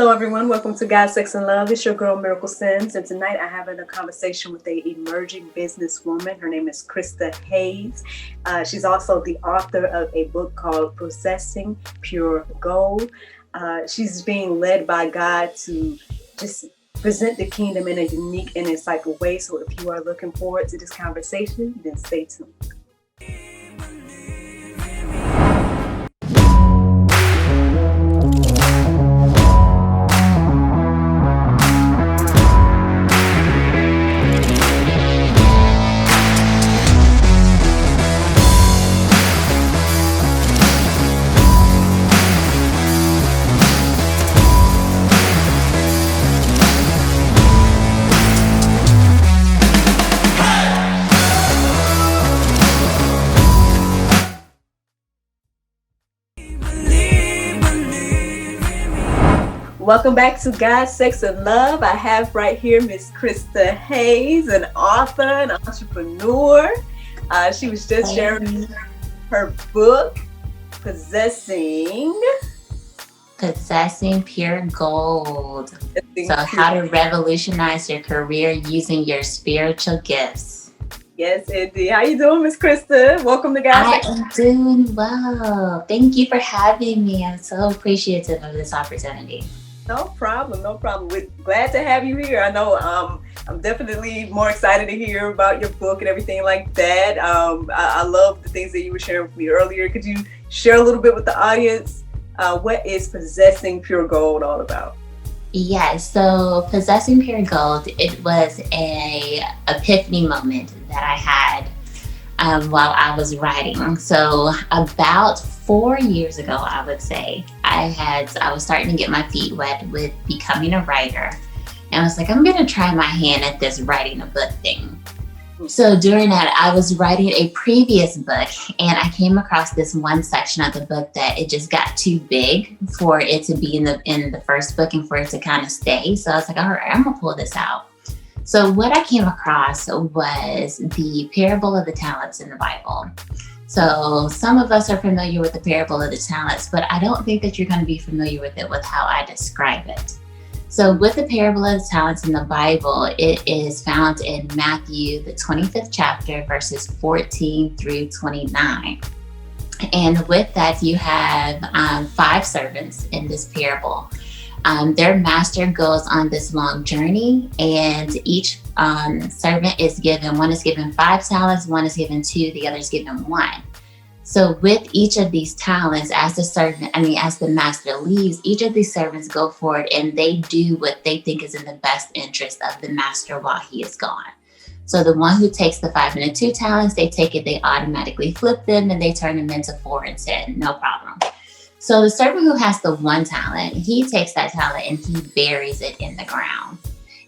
Hello, everyone. Welcome to God, Sex, and Love. It's your girl, Miracle Sims. And tonight I have a conversation with a emerging businesswoman. Her name is Krista Hayes. She's also the author of a book called Possessing Pure Gold. She's being led by God to just present the kingdom in a unique and insightful way. So if you are looking forward to this conversation, then stay tuned. Welcome back to God, Sex, and Love. I have right here Miss Krista Hayes, an author, an entrepreneur. She was just sharing her book, Possessing Pure Gold. So how to revolutionize your career using your spiritual gifts. Yes, indeed. How you doing, Miss Krista? Welcome to God. I am doing well. Thank you for having me. I'm so appreciative of this opportunity. No problem. We're glad to have you here. I know I'm definitely more excited to hear about your book and everything like that. I love the things that you were sharing with me earlier. Could you share a little bit with the audience? What is Possessing Pure Gold all about? Yes, so Possessing Pure Gold, it was a epiphany moment that I had while I was writing. So about 4 years ago, I would say, I was starting to get my feet wet with becoming a writer. And I was like, I'm gonna try my hand at this writing a book thing. So during that, I was writing a previous book and I came across this one section of the book that it just got too big for it to be in the first book and for it to kind of stay. So I was like, all right, I'm gonna pull this out. So what I came across was the parable of the talents in the Bible. So some of us are familiar with the parable of the talents, but I don't think that you're going to be familiar with it with how I describe it. So with the parable of the talents in the Bible, it is found in Matthew, the 25th chapter, verses 14 through 29. And with that, you have 5 servants in this parable. Their master goes on this long journey, and each servant is given, one is given 5 talents, one is given 2, the other is given 1. So with each of these talents, as the master leaves, each of these servants go forward and they do what they think is in the best interest of the master while he is gone. So the one who takes the 5 and the 2 talents, they take it, they automatically flip them and they turn them into 4 and 10, no problem. So the servant who has the 1 talent, he takes that talent and he buries it in the ground.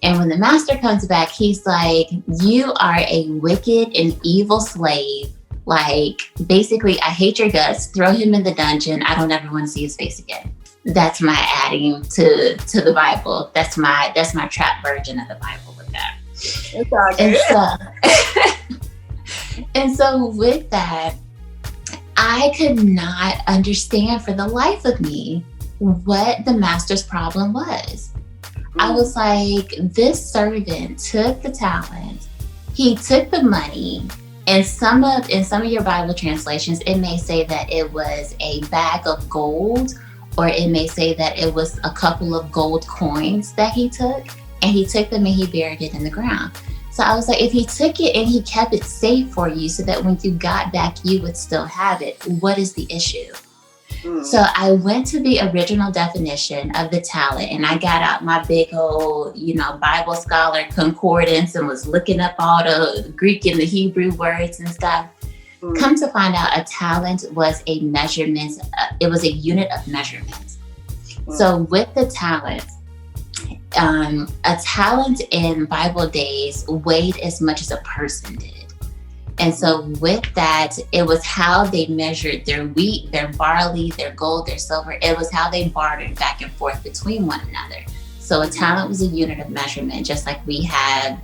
And when the master comes back, he's like, you are a wicked and evil slave. Like, basically, I hate your guts. Throw him in the dungeon. I don't ever want to see his face again. That's my adding to the Bible. That's my trap version of the Bible with that. It's all good. And so with that, I could not understand for the life of me what the master's problem was. I was like, this servant took the talent, he took the money, and in some of your Bible translations, it may say that it was a bag of gold, or it may say that it was a couple of gold coins that he took, and he took them and he buried it in the ground. So I was like, if he took it and he kept it safe for you so that when you got back, you would still have it, what is the issue? So I went to the original definition of the talent and I got out my big old, Bible scholar concordance and was looking up all the Greek and the Hebrew words and stuff. Come to find out, a talent was a measurement. It was a unit of measurement. So with the talent, a talent in Bible days weighed as much as a person did. And so with that, it was how they measured their wheat, their barley, their gold, their silver. It was how they bartered back and forth between one another. So a talent was a unit of measurement, just like we have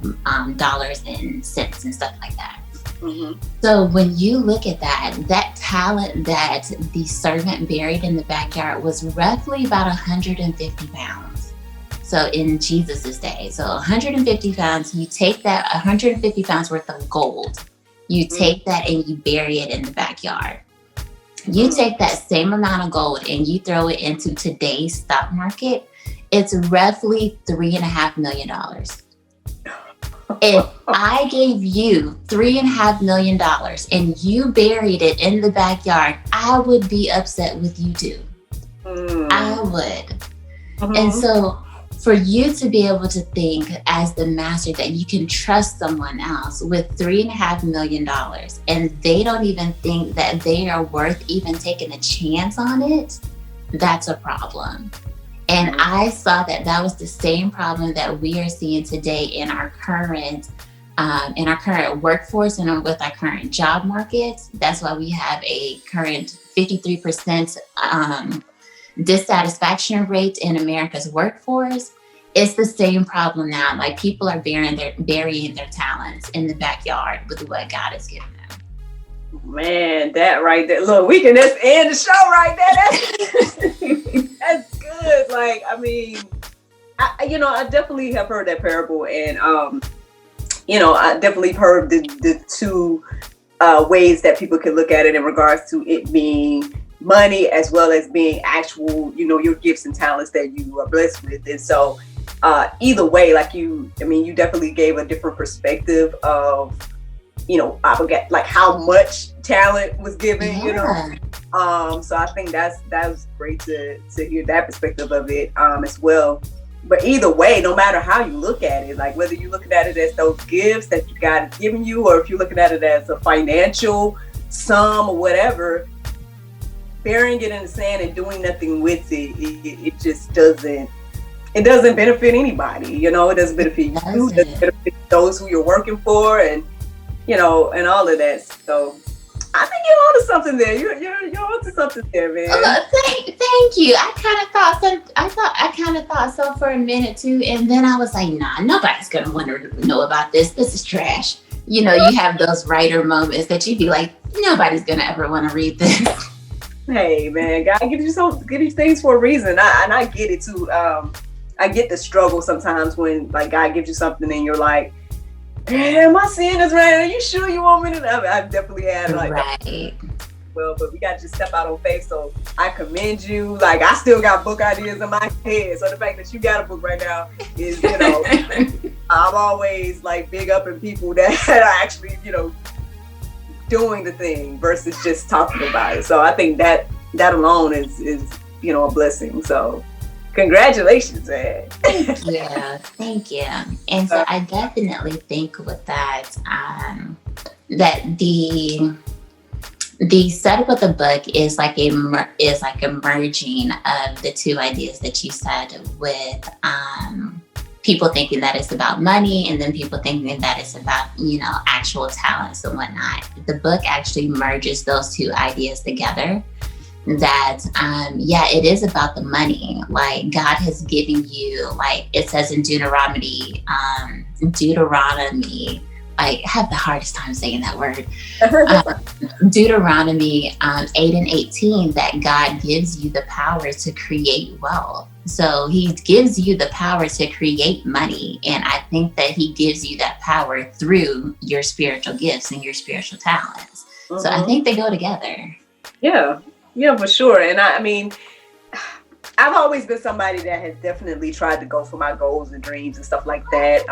dollars and cents and stuff like that. Mm-hmm. So when you look at that talent that the servant buried in the backyard was roughly about 150 pounds. So in Jesus's day, so 150 pounds, you take that 150 pounds worth of gold, you take that and you bury it in the backyard. You take that same amount of gold and you throw it into today's stock market, it's roughly $3.5 million. If I gave you $3.5 million and you buried it in the backyard, I would be upset with you too. I would. And so for you to be able to think as the master that you can trust someone else with $3.5 million and they don't even think that they are worth even taking a chance on it, that's a problem. And I saw that that was the same problem that we are seeing today in our current workforce and with our current job market. That's why we have a current 53% dissatisfaction rate in America's workforce. It's the same problem now. Like people are burying their talents in the backyard with what God has given them. Man, that right there. Look, we can just end the show right there. That's good. Like, I mean, I definitely have heard that parable, and I definitely heard the two ways that people can look at it in regards to it being money as well as being actual, your gifts and talents that you are blessed with. And so either way, like you definitely gave a different perspective of, I forget like how much talent was given, so I think that was great to hear that perspective of it as well. But either way, no matter how you look at it, like whether you're looking at it as those gifts that God has given you, or if you're looking at it as a financial sum or whatever, burying it in the sand and doing nothing with it just doesn't benefit anybody. It doesn't benefit you. It doesn't benefit those who you're working for, and and all of that. So I think you're onto something there. You're onto something there, man. Thank you. I kind of thought so for a minute too, and then I was like, nah, nobody's gonna want to know about this. This is trash. You have those writer moments that you'd be like, nobody's gonna ever want to read this. Hey man, God gives you things for a reason. I get it too. I get the struggle sometimes when like God gives you something and you're like, am I seeing this right? Are you sure you want me to? I've definitely had like that. Well, but we got to just step out on faith. So I commend you. Like I still got book ideas in my head. So the fact that you got a book right now is, I'm always like big up in people that are actually, doing the thing versus just talking about it. So I think that alone is a blessing. So congratulations, man. Thank you. And so I definitely think with that, that the setup of the book is like a merging of the two ideas that you said, with people thinking that it's about money and then people thinking that it's about, actual talents and whatnot. The book actually merges those two ideas together. That it is about the money. Like God has given you, like it says in Deuteronomy, I have the hardest time saying that word. Deuteronomy 8:18, that God gives you the power to create wealth. So he gives you the power to create money. And I think that he gives you that power through your spiritual gifts and your spiritual talents. So I think they go together. Yeah, for sure. And I mean, I've always been somebody that has definitely tried to go for my goals and dreams and stuff like that.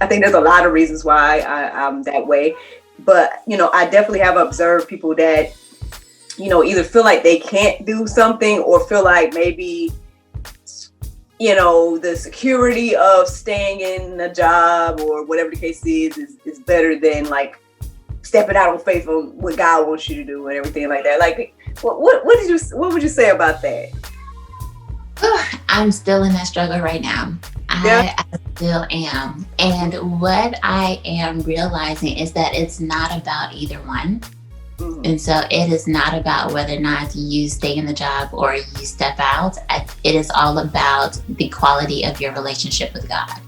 I think there's a lot of reasons why I'm that way. But, I definitely have observed people that, either feel like they can't do something or feel like maybe, the security of staying in a job or whatever the case is better than like stepping out on faith on what God wants you to do and everything like that. Like, what would you say about that? I'm still in that struggle right now. I still am. And what I am realizing is that it's not about either one. And so it is not about whether or not you stay in the job or you step out. It is all about the quality of your relationship with God.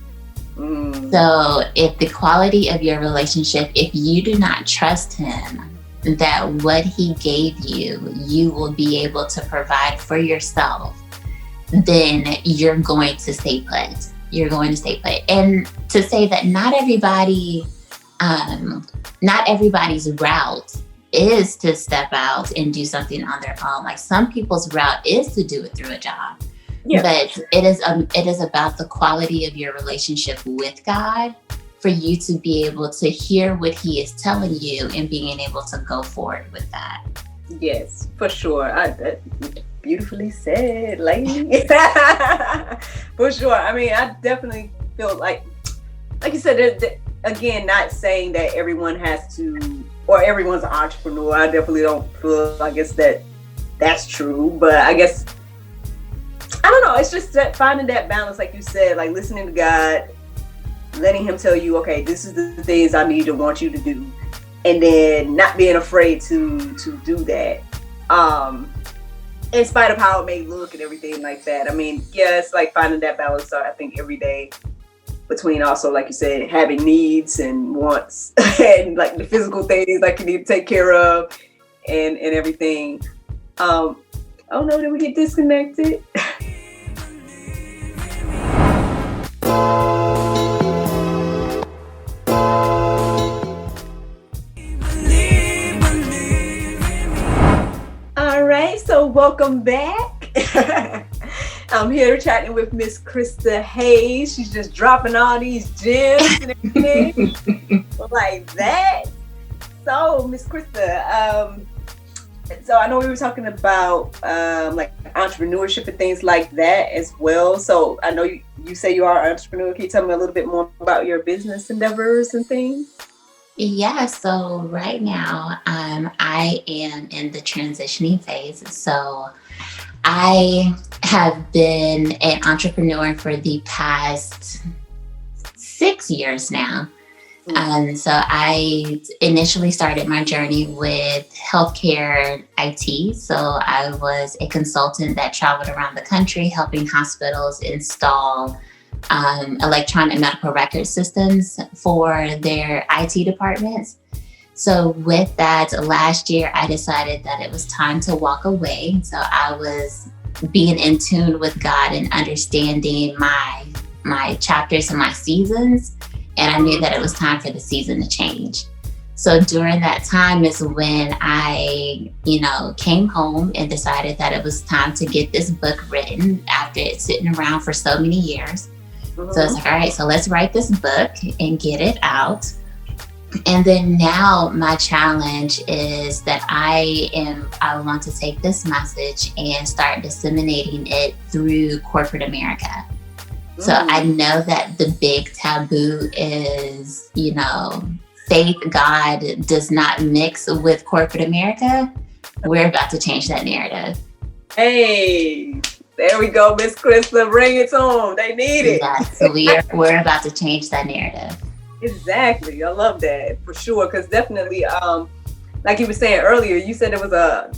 So if the quality of your relationship, if you do not trust him, that what he gave you, you will be able to provide for yourself, then you're going to stay put. You're going to stay put. And to say that not everybody's route is to step out and do something on their own. Like some people's route is to do it through a job. Yeah. But it is about the quality of your relationship with God for you to be able to hear what he is telling you and being able to go forward with that. Yes, for sure. Beautifully said, lady. For sure. I mean, I definitely feel like you said, again, not saying that everyone has to, or everyone's an entrepreneur. I definitely don't feel, I guess, that's true. But I guess, I don't know. It's just finding that balance, like you said, like listening to God, letting him tell you, okay, this is the things I need to want you to do. And then not being afraid to do that. In spite of how it may look and everything like that. I mean, yes, like finding that balance, I think, every day between also, like you said, having needs and wants and like the physical things like you need to take care of and everything. Oh no, did we get disconnected? All right, so welcome back. I'm here chatting with Miss Krista Hayes. She's just dropping all these gems and everything like that. So, Miss Krista, so I know we were talking about like entrepreneurship and things like that as well. So I know you say you are an entrepreneur. Can you tell me a little bit more about your business endeavors and things? Yeah, so right now I am in the transitioning phase. So I have been an entrepreneur for the past 6 years now. So I initially started my journey with healthcare IT. So I was a consultant that traveled around the country helping hospitals install electronic medical record systems for their IT departments. So with that, last year, I decided that it was time to walk away. So I was being in tune with God and understanding my chapters and my seasons. And I knew that it was time for the season to change. So during that time is when I, came home and decided that it was time to get this book written after it's sitting around for so many years. Mm-hmm. So it's like, all right, so let's write this book and get it out. And then now my challenge is that I want to take this message and start disseminating it through corporate America. So I know that the big taboo is, faith, God does not mix with corporate America. We're about to change that narrative. Hey, there we go, Miss Krista. Bring it to them. They need it. Yeah, so we're about to change that narrative. Exactly. I love that for sure. Because definitely, like you were saying earlier, you said there was a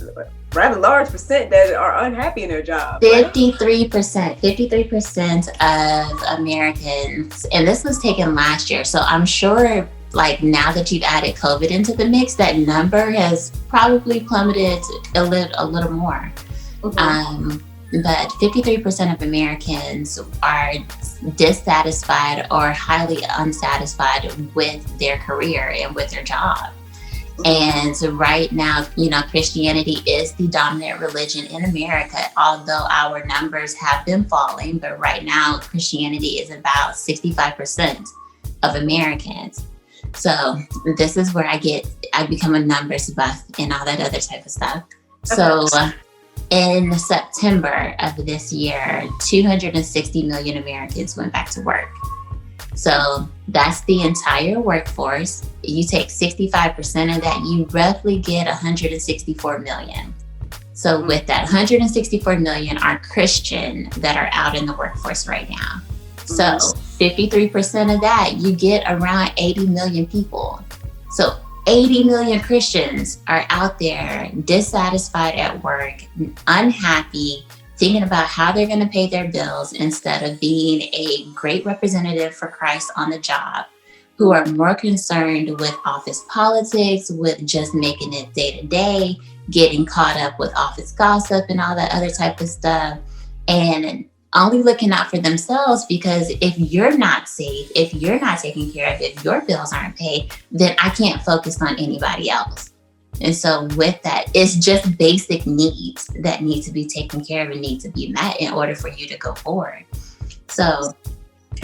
rather large percent that are unhappy in their job. 53% of Americans, and this was taken last year. So I'm sure like now that you've added COVID into the mix, that number has probably plummeted a little more. Mm-hmm. But 53% of Americans are dissatisfied or highly unsatisfied with their career and with their job. And right now, Christianity is the dominant religion in America, although our numbers have been falling. But right now, Christianity is about 65% of Americans. So this is where I become a numbers buff and all that other type of stuff. So in September of this year, 260 million Americans went back to work. So that's the entire workforce. You take 65% of that, you roughly get 164 million. So with that 164 million are Christian that are out in the workforce right now. So 53% of that, you get around 80 million people. So 80 million Christians are out there dissatisfied at work, unhappy, thinking about how they're going to pay their bills instead of being a great representative for Christ on the job, who are more concerned with office politics, with just making it day to day, getting caught up with office gossip and all that other type of stuff. and only looking out for themselves, because if you're not safe, if you're not taken care of, if your bills aren't paid, then I can't focus on anybody else. And so with that, it's just basic needs that need to be taken care of and need to be met in order for you to go forward. So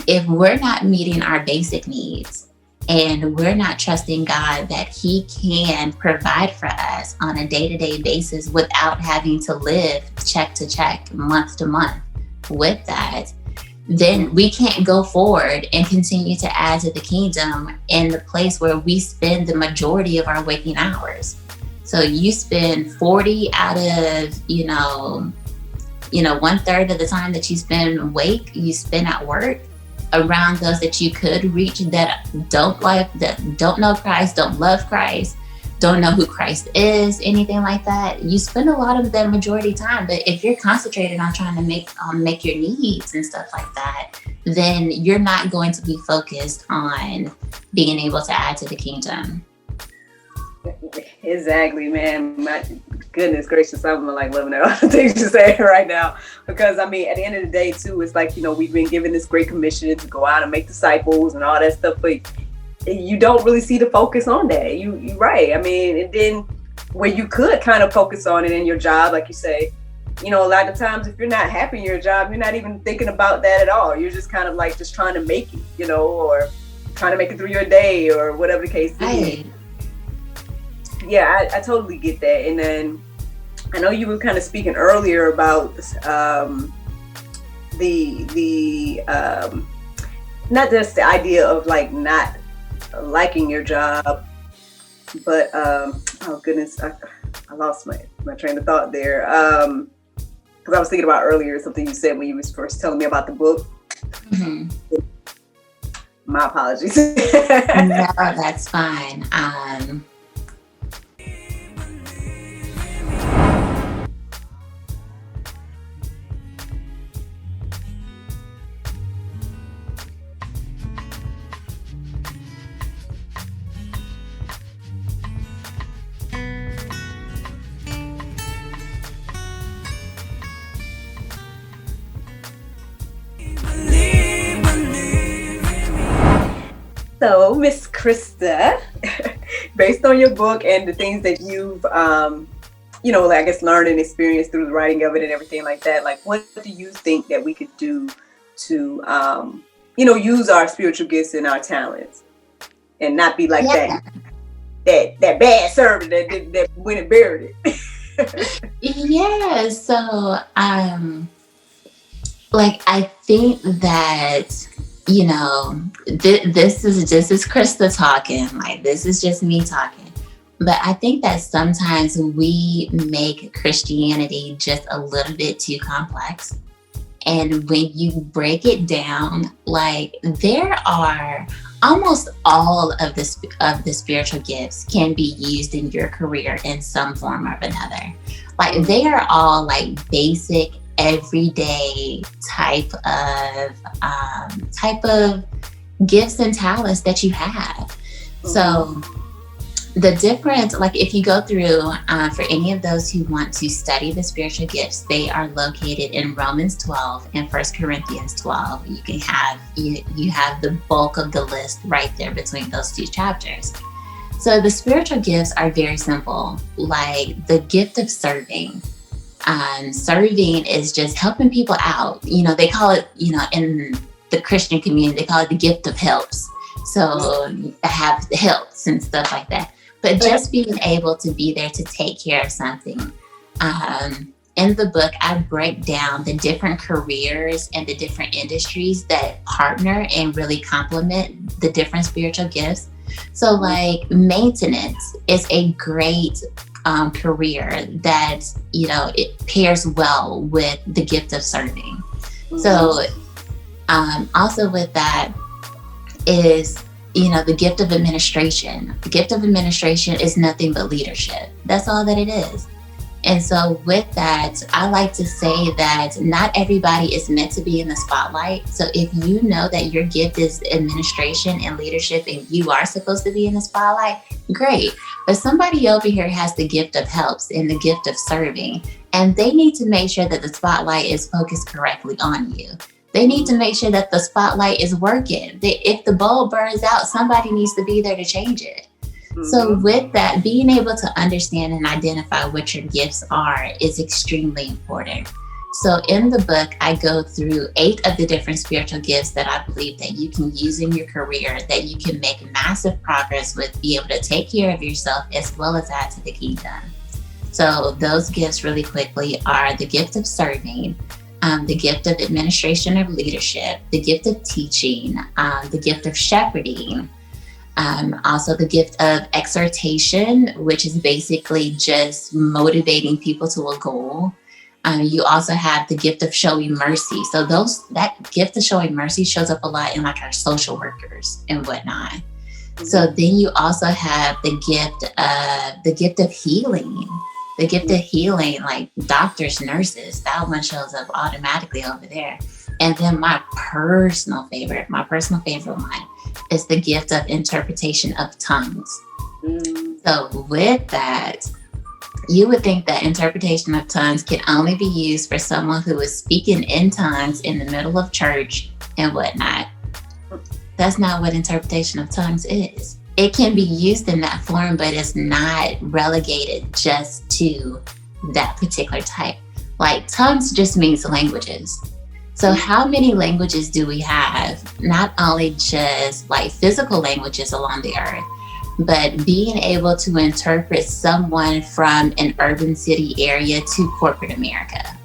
if we're not meeting our basic needs and we're not trusting God that He can provide for us on a day-to-day basis without having to live check to check, month to month, with that, then we can't go forward and continue to add to the kingdom in the place where we spend the majority of our waking hours. So you spend 40 out of, 1/3 of the time that you spend awake, you spend at work around those that you could reach that don't know Christ, don't love Christ, don't know who Christ is, anything like that. You spend a lot of that majority time. But if you're concentrated on trying to make your needs and stuff like that, then you're not going to be focused on being able to add to the kingdom. Exactly, man. My goodness gracious, I'm like loving all the things you're saying right now. Because I mean, at the end of the day, too, it's like, we've been given this great commission to go out and make disciples and all that stuff, but you don't really see the focus on that. You're right. I mean, and then where you could kind of focus on it in your job, like you say, a lot of times if you're not happy in your job, you're not even thinking about that at all. You're just kind of like just trying to make it, or trying to make it through your day or whatever the case is. Yeah, I totally get that. And then I know you were kind of speaking earlier about the not just the idea of like not liking your job, but oh goodness, I lost my train of thought there. Because I was thinking about earlier something you said when you was first telling me about the book. Mm-hmm. My apologies. No, that's fine. So, Miss Krista, based on your book and the things that you've, I guess learned and experienced through the writing of it and everything like that, like what do you think that we could do to, use our spiritual gifts and our talents and not be like that bad servant that went and buried it? Yeah. So, I think that, this is Krista talking. Like, this is just me talking. But I think that sometimes we make Christianity just a little bit too complex. And when you break it down, like, there are almost all of the spiritual gifts can be used in your career in some form or another. Like, they are all like basic everyday type of gifts and talents that you have. Mm-hmm. So the difference, like if you go through, for any of those who want to study the spiritual gifts, they are located in Romans 12 and 1 Corinthians 12. You can have, you have the bulk of the list right there between those two chapters. So the spiritual gifts are very simple, like the gift of serving. Serving is just helping people out. They call it, in the Christian community, they call it the gift of helps. So I have helps and stuff like that. But just being able to be there to take care of something. In the book, I break down the different careers and the different industries that partner and really complement the different spiritual gifts. So like maintenance is a great career that, it pairs well with the gift of serving. Mm-hmm. So also with that is, the gift of administration. The gift of administration is nothing but leadership. That's all that it is. And so with that, I like to say that not everybody is meant to be in the spotlight. So if you know that your gift is administration and leadership and you are supposed to be in the spotlight, great. But somebody over here has the gift of helps and the gift of serving. And they need to make sure that the spotlight is focused correctly on you. They need to make sure that the spotlight is working. If the bulb burns out, somebody needs to be there to change it. So with that, being able to understand and identify what your gifts are is extremely important. So in the book, I go through 8 of the different spiritual gifts that I believe that you can use in your career, that you can make massive progress with, be able to take care of yourself as well as add to the kingdom. So those gifts really quickly are the gift of serving, the gift of administration or leadership, the gift of teaching, the gift of shepherding, also the gift of exhortation, which is basically just motivating people to a goal. You also have the gift of showing mercy. So that gift of showing mercy shows up a lot in like our social workers and whatnot. So then you also have the gift of healing. The gift of healing, like doctors, nurses, that one shows up automatically over there. And then my personal favorite one is the gift of interpretation of tongues. So with that, you would think that interpretation of tongues can only be used for someone who is speaking in tongues in the middle of church and whatnot. That's not what interpretation of tongues is. It can be used in that form, but it's not relegated just to that particular type. Like tongues just means languages. So how many languages do we have? Not only just like physical languages along the earth, but being able to interpret someone from an urban city area to corporate America.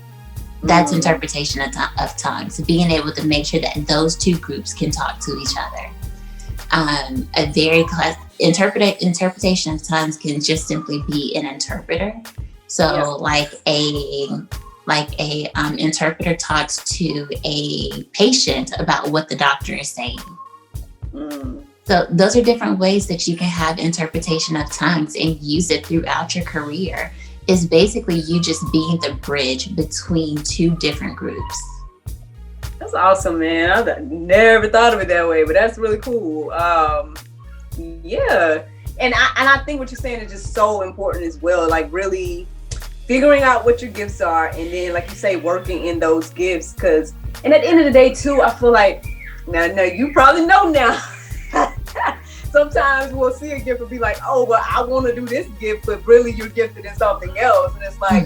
That's interpretation of tongues, being able to make sure that those two groups can talk to each other. Interpretation of tongues can just simply be an interpreter. So like a interpreter talks to a patient about what the doctor is saying. So those are different ways that you can have interpretation of tongues and use it throughout your career. Is basically you just being the bridge between two different groups. That's awesome, man. I never thought of it that way, but that's really cool. Yeah. And I think what you're saying is just so important as well. Like really figuring out what your gifts are, and then like you say, working in those gifts. And at the end of the day too, I feel like now you probably know now. Sometimes we'll see a gift and be like, oh, well, I want to do this gift, but really you're gifted in something else. And it's like,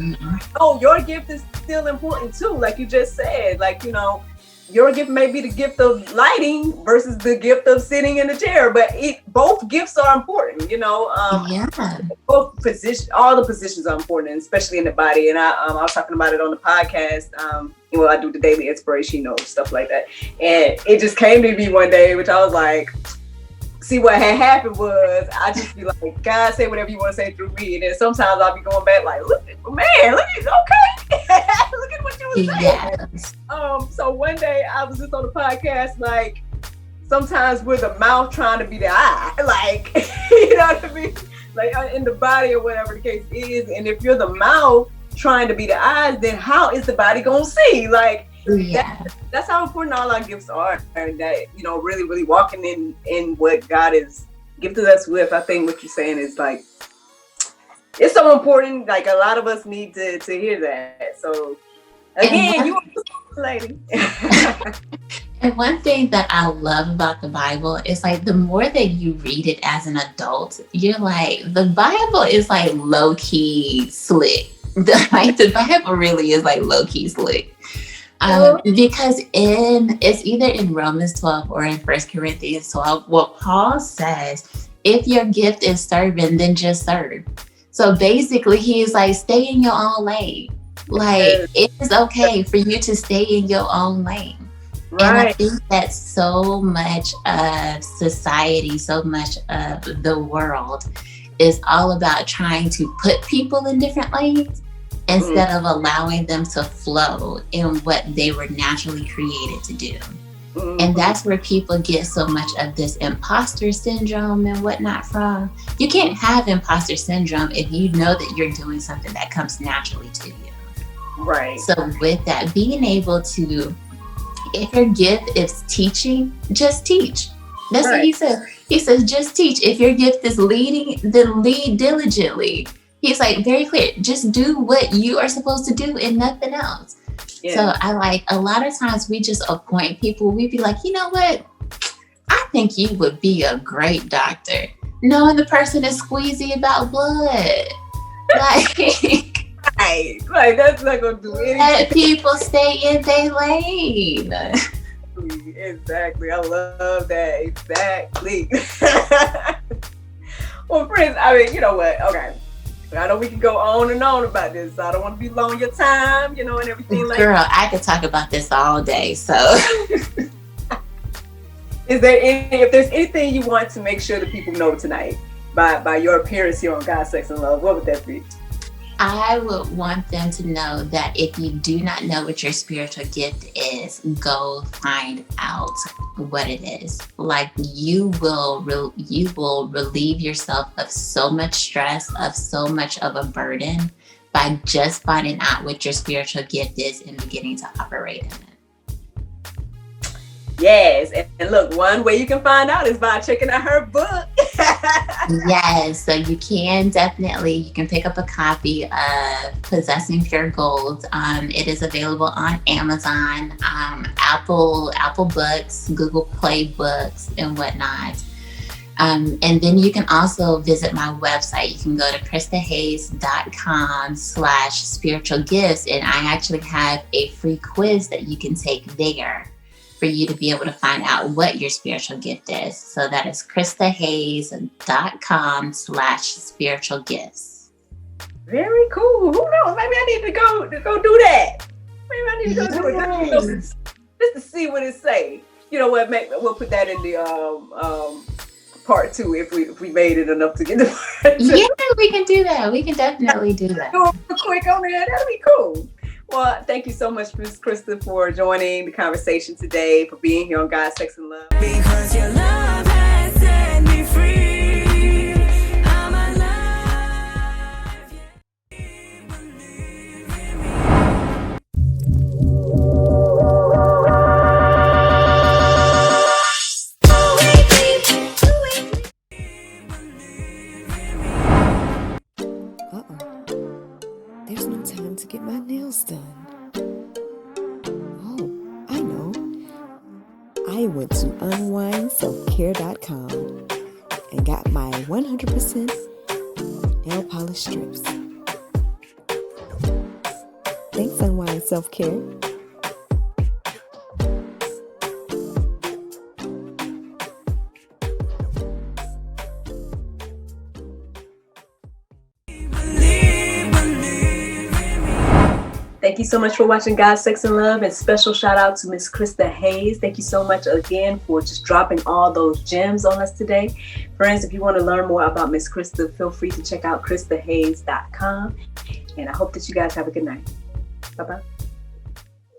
oh, your gift is still important too. Like you just said, like, you know, your gift may be the gift of lighting versus the gift of sitting in a chair, but both gifts are important, you know. Both positions, all the positions are important, especially in the body. And I was talking about it on the podcast. I do the daily inspiration, stuff like that. And it just came to me one day, which I was like, see, what had happened was I just be like, God, say whatever you want to say through me. And then sometimes I'll be going back like, look at okay. Look at what you were saying. Yes. So one day I was just on the podcast, like, sometimes we're the mouth trying to be the eye, like, you know what I mean? Like in the body or whatever the case is. And if you're the mouth trying to be the eyes, then how is the body going to see? Like, that's how important all our gifts are. And that, really, really walking in what God has gifted us with. I think what you're saying is like, it's so important. Like a lot of us need to hear that. So again, you are a lady. And one thing that I love about the Bible is like the more that you read it as an adult, you're like, the Bible is like low key slick. The Bible really is like low key slick. Because it's either in Romans 12 or in 1 Corinthians 12, what Paul says, if your gift is serving, then just serve. So basically he's like, stay in your own lane. Like it is okay for you to stay in your own lane. Right. And I think that so much of society, so much of the world is all about trying to put people in different lanes instead of allowing them to flow in what they were naturally created to do. And that's where people get so much of this imposter syndrome and whatnot from. You can't have imposter syndrome if you know that you're doing something that comes naturally to you. Right. So with that, being able to, if your gift is teaching, just teach. That's what he said. He says, just teach. If your gift is leading, then lead diligently. He's like, very clear, just do what you are supposed to do and nothing else. Yeah. So I like, a lot of times we just appoint people. We'd be like, you know what? I think you would be a great doctor. Knowing the person is squeezy about blood. Like, right. That's not going to do anything. Let people stay in their lane. Exactly. I love that. Exactly. Well, friends, I mean, you know what? Okay. I know we can go on and on about this. So I don't want to be long your time, you know, and everything like that. Girl, I could talk about this all day. So if there's anything you want to make sure that people know tonight by your appearance here on God, Sex, and Love, what would that be? I would want them to know that if you do not know what your spiritual gift is, go find out what it is. Like, you will relieve yourself of so much stress, of so much of a burden by just finding out what your spiritual gift is and beginning to operate in it. Yes, and look, one way you can find out is by checking out her book. Yes, so you can pick up a copy of Possessing Pure Gold. It is available on Amazon, Apple Books, Google Play Books, and whatnot. And then you can also visit my website. You can go to kristahayes.com/spiritual gifts, and I actually have a free quiz that you can take there for you to be able to find out what your spiritual gift is. So that is kristahayes.com/spiritual gifts. Very cool. Who knows? Maybe I need to go do that. Maybe I need to go do it just to see what it say. You know what? We'll put that in the part 2 if we made it enough to get the part 2. Yeah, we can do that. We can definitely do that. Do it quick on there. That'll be cool. Well, thank you so much, Ms. Krista, for joining the conversation today, for being here on God, Sex, and Love. Because your love has set me free. I'm alive. There's no time to get my nails done. Oh, I know. I went to unwindselfcare.com and got my 100% nail polish strips. Thanks, Unwind Self-Care. Thank you so much for watching God, Sex, and Love, and special shout out to Miss Krista Hayes. Thank you so much again for just dropping all those gems on us today. Friends, if you want to learn more about Miss Krista, feel free to check out kristahayes.com. And I hope that you guys have a good night. Bye-bye.